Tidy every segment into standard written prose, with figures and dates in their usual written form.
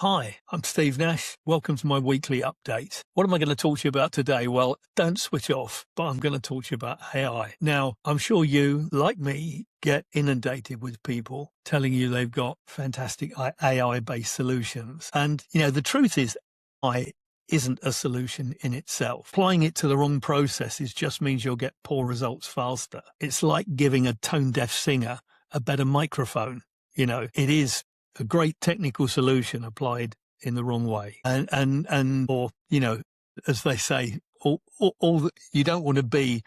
Hi, I'm Steve Nash. Welcome to my weekly update. What am I going to talk to you about today? Well, don't switch off, but I'm going to talk to you about AI. Now, I'm sure you, like me, get inundated with people telling you they've got fantastic AI-based solutions. And, the truth is, AI isn't a solution in itself. Applying it to the wrong processes just means you'll get poor results faster. It's like giving a tone-deaf singer a better microphone. It is a great technical solution applied in the wrong way. Or, as they say, you don't want to be,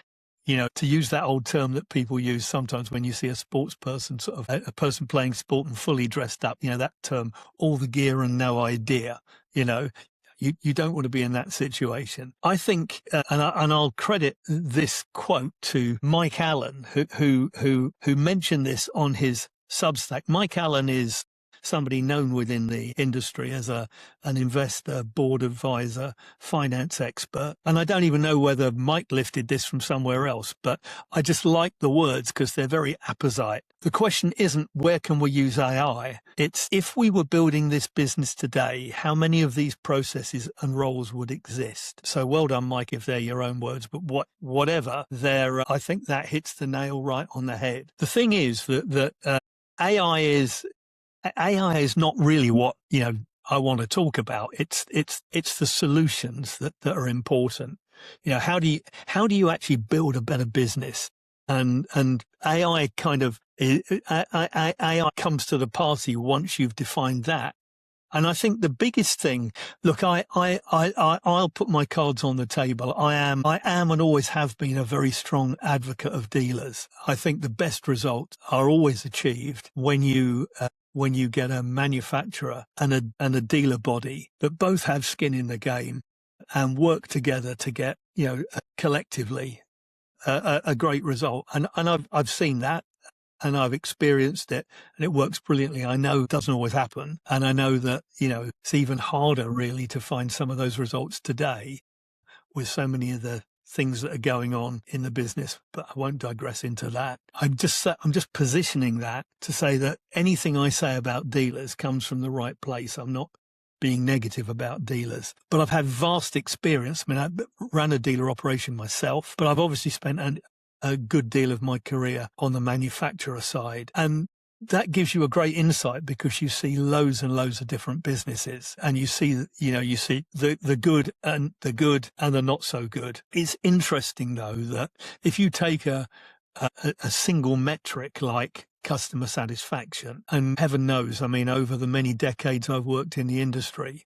to use that old term that people use sometimes when you see a sports person, sort of a person playing sport and fully dressed up, that term, all the gear and no idea, you don't want to be in that situation. I think, and I'll credit this quote to Mike Allen, who mentioned this on his Substack. Mike Allen is somebody known within the industry as an investor, board advisor, finance expert. And I don't even know whether Mike lifted this from somewhere else, but I just like the words because they're very apposite. The question isn't where can we use AI? It's if we were building this business today, how many of these processes and roles would exist? So well done, Mike, if they're your own words, but whatever, I think that hits the nail right on the head. The thing is that AI is not really what, I want to talk about. It's the solutions that are important. How do you actually build a better business? And AI AI comes to the party once you've defined that. And I think the biggest thing, look, I'll put my cards on the table. I am and always have been a very strong advocate of dealers. I think the best results are always achieved when you get a manufacturer and a dealer body that both have skin in the game and work together to get, collectively a great result. And I've seen that. And I've experienced it, and it works brilliantly. I know it doesn't always happen. And I know that, it's even harder really to find some of those results today with so many of the things that are going on in the business, but I won't digress into that. I'm just positioning that to say that anything I say about dealers comes from the right place. I'm not being negative about dealers, but I've had vast experience. I ran a dealer operation myself, but I've obviously spent a good deal of my career on the manufacturer side. And that gives you a great insight because you see loads and loads of different businesses and you see the good and the not so good. It's interesting though that if you take a single metric like customer satisfaction, and heaven knows, over the many decades I've worked in the industry,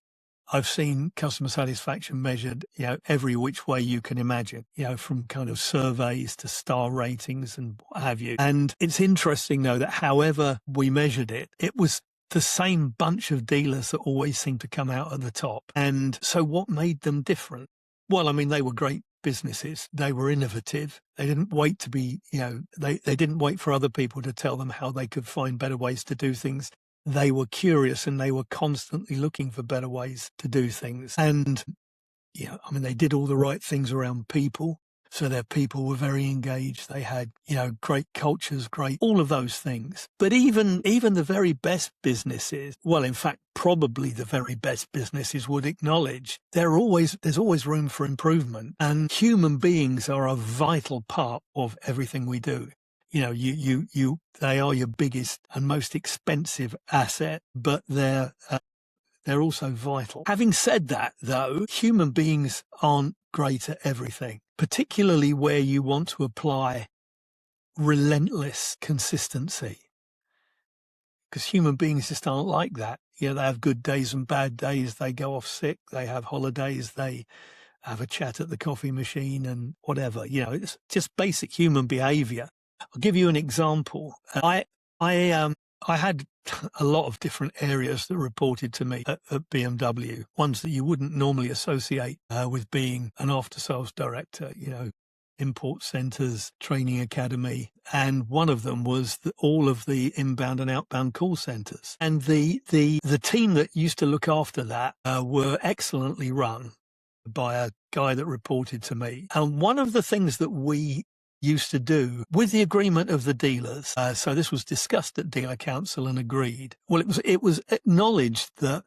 I've seen customer satisfaction measured, every which way you can imagine, from kind of surveys to star ratings and what have you. And it's interesting, though, that however we measured it, it was the same bunch of dealers that always seemed to come out at the top. And so what made them different? Well, they were great businesses. They were innovative. They didn't wait to be, they didn't wait for other people to tell them how they could find better ways to do things. They were curious and they were constantly looking for better ways to do things. And, they did all the right things around people. So their people were very engaged. They had, great cultures, all of those things. But even the very best businesses, well, in fact, probably the very best businesses would acknowledge there's always room for improvement. And human beings are a vital part of everything we do. They are your biggest and most expensive asset, but they're also vital. Having said that, though, human beings aren't great at everything, particularly where you want to apply relentless consistency, because human beings just aren't like that. They have good days and bad days. They go off sick. They have holidays. They have a chat at the coffee machine and whatever. It's just basic human behavior. I'll give you an example. I had a lot of different areas that reported to me at BMW, ones that you wouldn't normally associate with being an after-sales director, import centers, training academy. And one of them was all of the inbound and outbound call centers. And the team that used to look after that were excellently run by a guy that reported to me. And one of the things that we used to do with the agreement of the dealers. So this was discussed at dealer council and agreed. Well, it was acknowledged that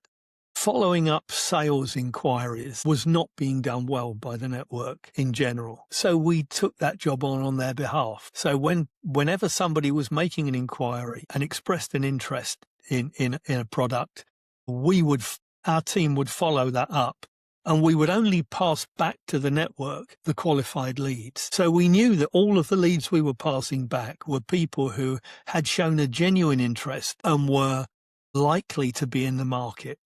following up sales inquiries was not being done well by the network in general. So we took that job on their behalf. So whenever somebody was making an inquiry and expressed an interest in a product, our team would follow that up. And we would only pass back to the network the qualified leads. So we knew that all of the leads we were passing back were people who had shown a genuine interest and were likely to be in the market.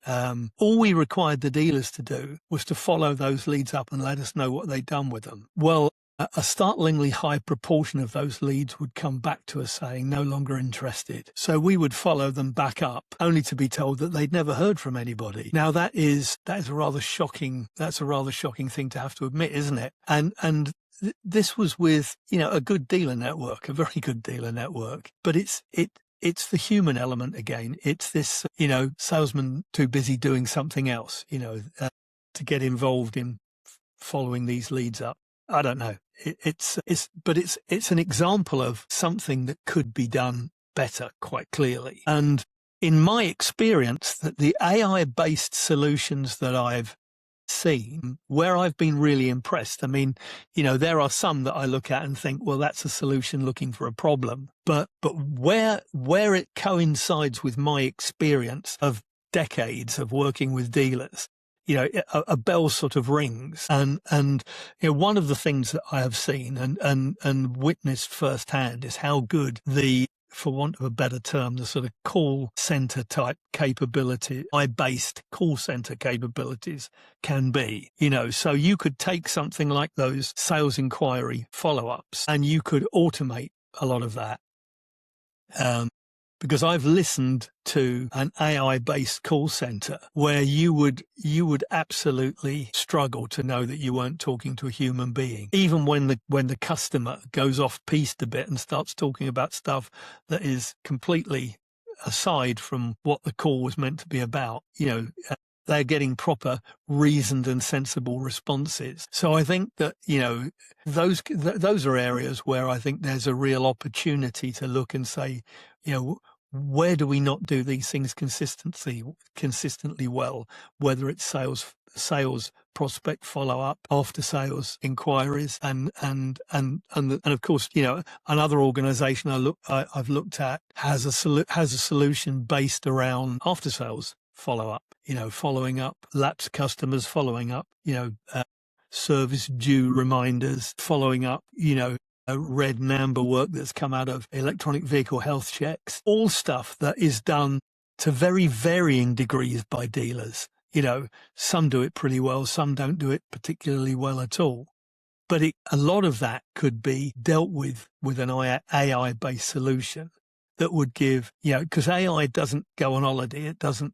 All we required the dealers to do was to follow those leads up and let us know what they'd done with them. Well, a startlingly high proportion of those leads would come back to us saying no longer interested. So we would follow them back up, only to be told that they'd never heard from anybody. Now that is a rather shocking thing to have to admit, isn't it? And this was with, a good dealer network, a very good dealer network, but it's the human element again. It's this, salesman too busy doing something else, to get involved in following these leads up. I don't know. It's an example of something that could be done better, quite clearly. And in my experience, that the AI-based solutions that I've seen, where I've been really impressed. I mean, there are some that I look at and think, well, that's a solution looking for a problem. But where it coincides with my experience of decades of working with dealers, a bell sort of rings. And one of the things that I have seen and witnessed firsthand is how good for want of a better term, the sort of call center type capability, AI-based call center capabilities can be. So you could take something like those sales inquiry follow-ups and you could automate a lot of that. Because I've listened to an AI-based call center where you would absolutely struggle to know that you weren't talking to a human being, even when the customer goes off piste a bit and starts talking about stuff that is completely aside from what the call was meant to be about. They're getting proper, reasoned and sensible responses. So I think that, those are areas where I think there's a real opportunity to look and say, where do we not do these things consistently well, whether it's sales prospect follow-up, after sales inquiries, and of course, another organization I've looked at has a solution based around after sales follow-up, following up lapsed customers, following up, service due reminders, following up, red and amber work that's come out of electronic vehicle health checks, all stuff that is done to very varying degrees by dealers. Some do it pretty well, some don't do it particularly well at all. But a lot of that could be dealt with an AI-based solution that would give, because AI doesn't go on holiday, it doesn't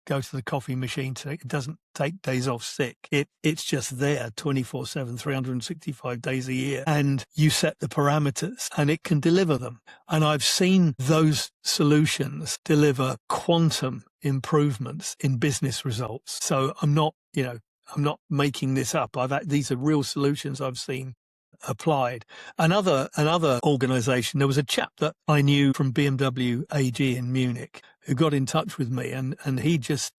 go to the coffee machine, it doesn't take days off sick. It's just there 24/7, 365 days a year. And you set the parameters and it can deliver them. And I've seen those solutions deliver quantum improvements in business results. So I'm not making this up. These are real solutions I've seen applied. Another organization, there was a chap that I knew from BMW AG in Munich who got in touch with me, and he just,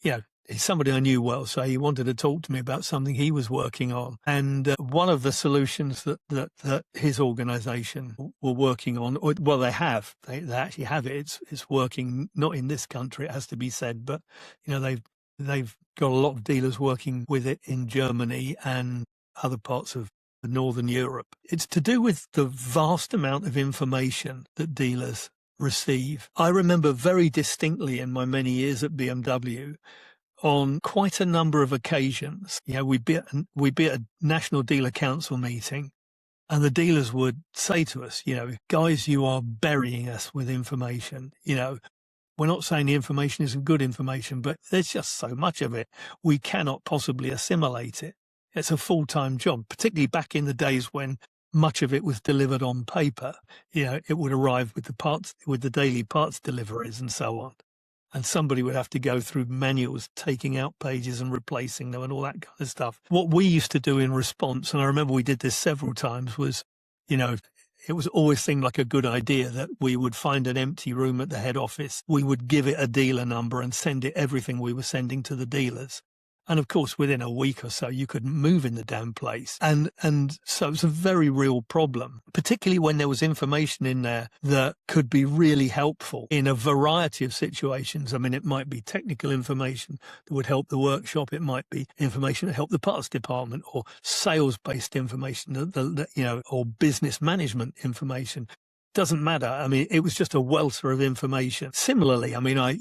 he's somebody I knew well, so he wanted to talk to me about something he was working on. And one of the solutions that his organization were working on, they actually have it. It's working not in this country, it has to be said, but they've got a lot of dealers working with it in Germany and other parts of Northern Europe. It's to do with the vast amount of information that dealers receive. I remember very distinctly in my many years at BMW, on quite a number of occasions, we'd be at a National Dealer Council meeting, and the dealers would say to us, guys, you are burying us with information. We're not saying the information isn't good information, but there's just so much of it. We cannot possibly assimilate it. It's a full-time job, particularly back in the days when much of it was delivered on paper. It would arrive with the daily parts deliveries and so on. And somebody would have to go through manuals, taking out pages and replacing them and all that kind of stuff. What we used to do in response, and I remember we did this several times, was, it was always seemed like a good idea that we would find an empty room at the head office. We would give it a dealer number and send it everything we were sending to the dealers. And of course, within a week or so, you couldn't move in the damn place. And so it's a very real problem, particularly when there was information in there that could be really helpful in a variety of situations. I mean, it might be technical information that would help the workshop. It might be information that helped the parts department, or sales-based information, or business management information. Doesn't matter. I mean, it was just a welter of information. Similarly, I mean, I've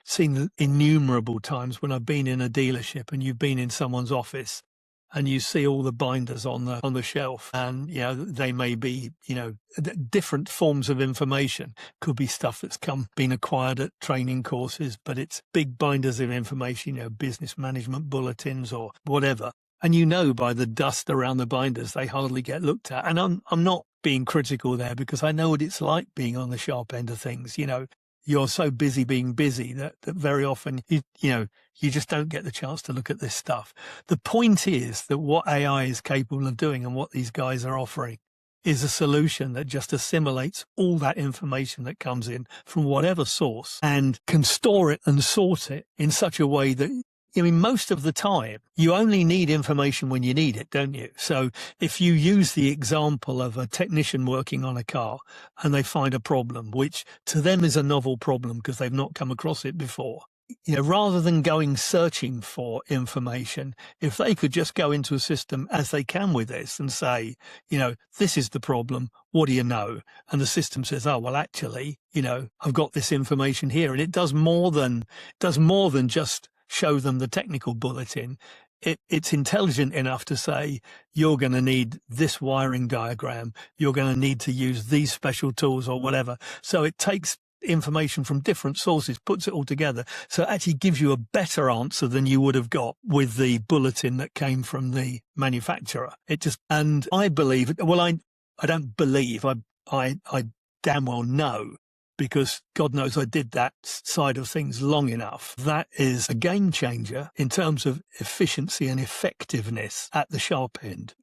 seen innumerable times when I've been in a dealership and you've been in someone's office and you see all the binders on the shelf, and they may be different forms of information. Could be stuff that's been acquired at training courses, but it's big binders of information, business management bulletins or whatever. And by the dust around the binders, they hardly get looked at. And I'm not being critical there, because I know what it's like being on the sharp end of things. You're so busy being busy that very often you just don't get the chance to look at this stuff. The point is that what AI is capable of doing and what these guys are offering is a solution that just assimilates all that information that comes in from whatever source and can store it and sort it in such a way that, most of the time, you only need information when you need it, don't you? So if you use the example of a technician working on a car and they find a problem, which to them is a novel problem because they've not come across it before, rather than going searching for information, if they could just go into a system, as they can with this, and say, this is the problem, what do you know? And the system says, oh, well, actually, I've got this information here. And it does more than just show them the technical bulletin. It's intelligent enough to say, you're going to need this wiring diagram, you're going to need to use these special tools or whatever. So it takes information from different sources, puts it all together, so it actually gives you a better answer than you would have got with the bulletin that came from the manufacturer. And I believe, well, I don't believe, I damn well know, because God knows I did that side of things long enough. That is a game changer in terms of efficiency and effectiveness at the sharp end.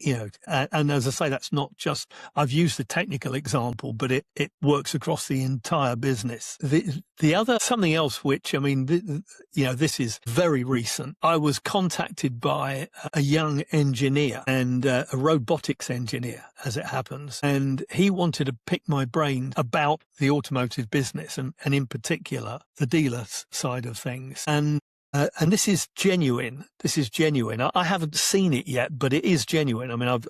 And as I say, that's not just, I've used the technical example, but it works across the entire business. The other, something else, which, this is very recent. I was contacted by a young engineer and a robotics engineer, as it happens, and he wanted to pick my brain about the automotive business and in particular the dealer side of things. And this is genuine. I haven't seen it yet, but it is genuine. I mean, I've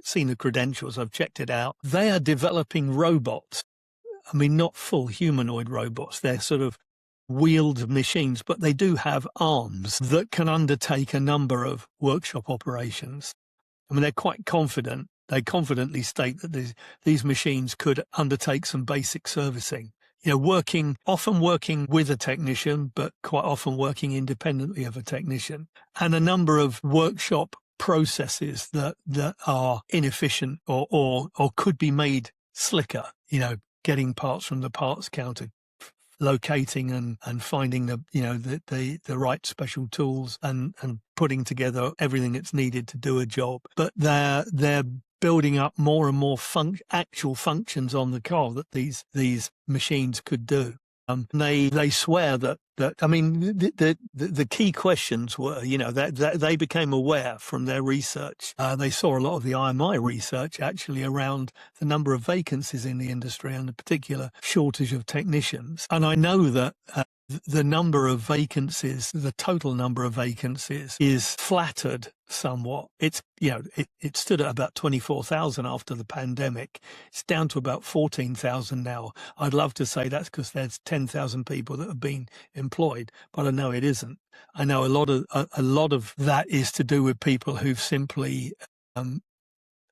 seen the credentials. I've checked it out. They are developing robots. I mean, not full humanoid robots. They're sort of wheeled machines, but they do have arms that can undertake a number of workshop operations. I mean, they're quite confident. They confidently state that these machines could undertake some basic servicing. Often working with a technician, but quite often working independently of a technician, and a number of workshop processes that are inefficient or could be made slicker. Getting parts from the parts counter, locating and finding the right special tools and putting together everything that's needed to do a job. But they're building up more and more actual functions on the car that these machines could do. They swear that I mean, the key questions were, that they became aware from their research. They saw a lot of the IMI research actually around the number of vacancies in the industry and the particular shortage of technicians. And I know that the number of vacancies, the total number of vacancies, is flattered somewhat. It stood at about 24,000 after the pandemic. It's down to about 14,000 now. I'd love to say that's because there's 10,000 people that have been employed, but I know it isn't. I know a lot of that is to do with people who've simply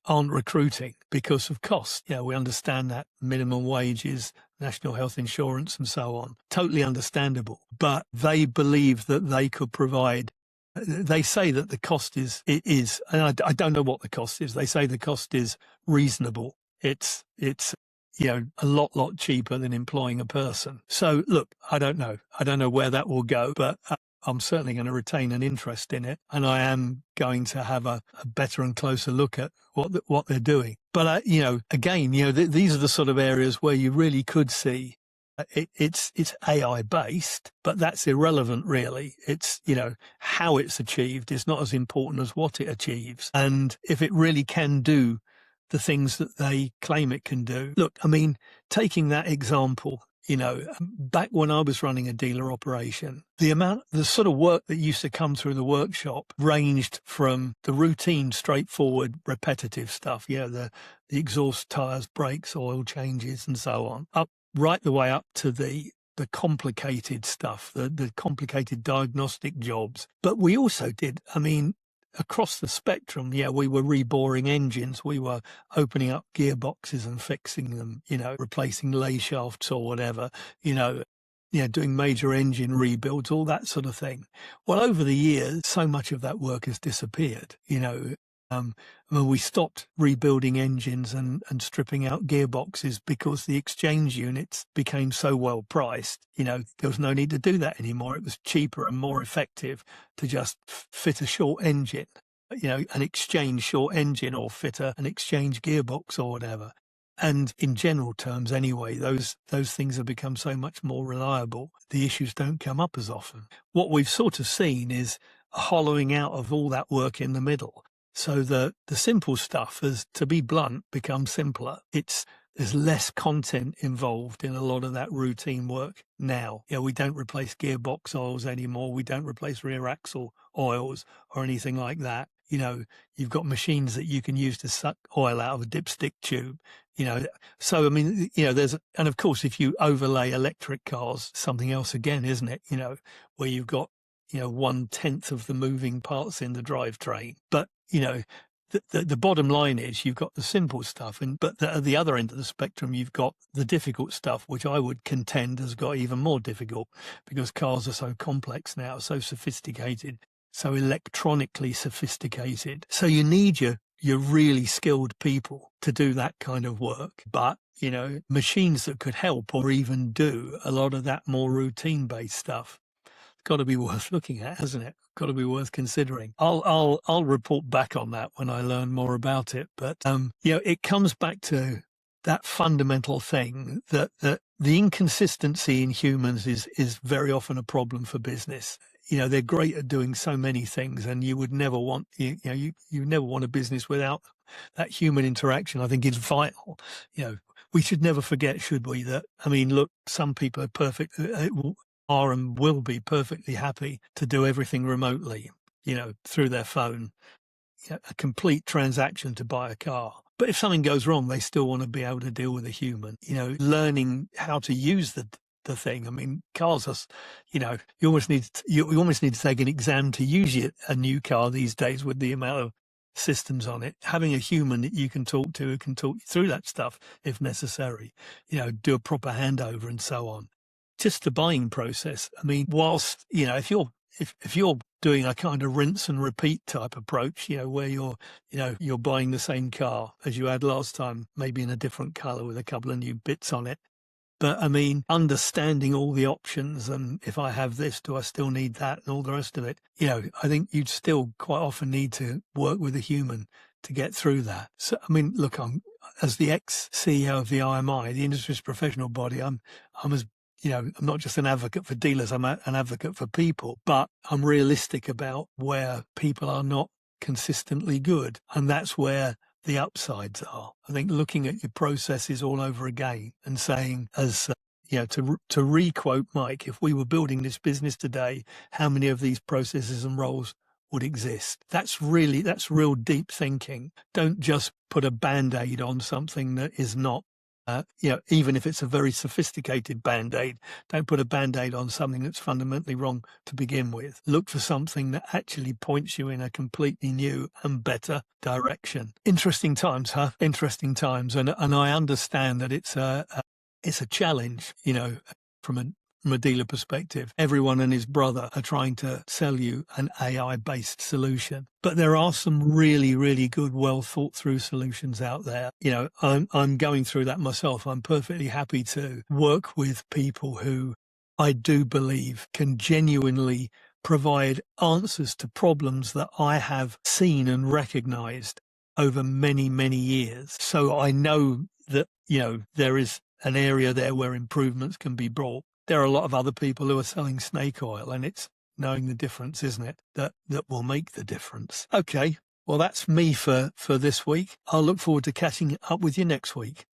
aren't recruiting because of cost. We understand that minimum wages, national health insurance and so on. Totally understandable. But they believe that they could provide, they say that the cost is, and I don't know what the cost is. They say the cost is reasonable. It's a lot cheaper than employing a person. So look, I don't know where that will go, but I'm certainly going to retain an interest in it, and I am going to have a better and closer look at what they're doing. But again, these are the sort of areas where you really could see it's AI based, but that's irrelevant really. It's how it's achieved is not as important as what it achieves, and if it really can do the things that they claim it can do. Look, I mean, taking that example. Back when I was running a dealer operation, the sort of work that used to come through the workshop ranged from the routine, straightforward, repetitive stuff. The exhaust, tires, brakes, oil changes, and so on, up right the way up to the complicated stuff, the complicated diagnostic jobs. But we also did, across the spectrum, we were reboring engines, we were opening up gearboxes and fixing them, replacing lay shafts or whatever, doing major engine rebuilds, all that sort of thing. Well, over the years, so much of that work has disappeared, when we stopped rebuilding engines and stripping out gearboxes because the exchange units became so well priced, there was no need to do that anymore. It was cheaper and more effective to just fit a short engine, an exchange short engine, or fit an exchange gearbox or whatever. And in general terms, anyway, those things have become so much more reliable. The issues don't come up as often. What we've sort of seen is a hollowing out of all that work in the middle. So the simple stuff has, to be blunt, become simpler. There's less content involved in a lot of that routine work now. We don't replace gearbox oils anymore. We don't replace rear axle oils or anything like that. You've got machines that you can use to suck oil out of a dipstick tube. So and of course, if you overlay electric cars, something else again, isn't it? Where you've got 1/10 of the moving parts in the drivetrain. But the bottom line is you've got the simple stuff, but at the other end of the spectrum, you've got the difficult stuff, which I would contend has got even more difficult because cars are so complex now, so sophisticated, so electronically sophisticated. So you need your really skilled people to do that kind of work. But machines that could help or even do a lot of that more routine-based stuff. Got to be worth looking at, hasn't it? Got to be worth considering. I'll report back on that when I learn more about it. But it comes back to that fundamental thing that the inconsistency in humans is very often a problem for business. They're great at doing so many things, and you would never want you never want a business without that human interaction. I think it's vital. We should never forget, should we? That look, some people are perfect. Are and will be perfectly happy to do everything remotely, through their phone, a complete transaction to buy a car. But if something goes wrong, they still want to be able to deal with a human, learning how to use the thing. Cars are, you almost need to take an exam to use a new car these days with the amount of systems on it. Having a human that you can talk to who can talk you through that stuff if necessary, do a proper handover and so on. Just the buying process. Whilst, if you're doing a kind of rinse and repeat type approach, where you're buying the same car as you had last time, maybe in a different color with a couple of new bits on it. But understanding all the options, and if I have this, do I still need that, and all the rest of it, I think you'd still quite often need to work with a human to get through that. So, look, as the ex-CEO of the IMI, the industry's professional body, I'm not just an advocate for dealers, I'm an advocate for people, but I'm realistic about where people are not consistently good. And that's where the upsides are. I think looking at your processes all over again and saying, to re-quote Mike, if we were building this business today, how many of these processes and roles would exist? That's real deep thinking. Don't just put a Band-Aid on something that is not. Even if it's a very sophisticated Band-Aid, don't put a Band-Aid on something that's fundamentally wrong to begin with. Look for something that actually points you in a completely new and better direction. Interesting times, huh? Interesting times. And I understand that it's a challenge, from a dealer perspective. Everyone and his brother are trying to sell you an AI-based solution. But there are some really, really good, well thought through solutions out there. I'm going through that myself. I'm perfectly happy to work with people who I do believe can genuinely provide answers to problems that I have seen and recognized over many, many years. So I know that, there is an area there where improvements can be brought. There are a lot of other people who are selling snake oil, and it's knowing the difference, isn't it, that will make the difference. Okay, well, that's me for this week. I'll look forward to catching up with you next week.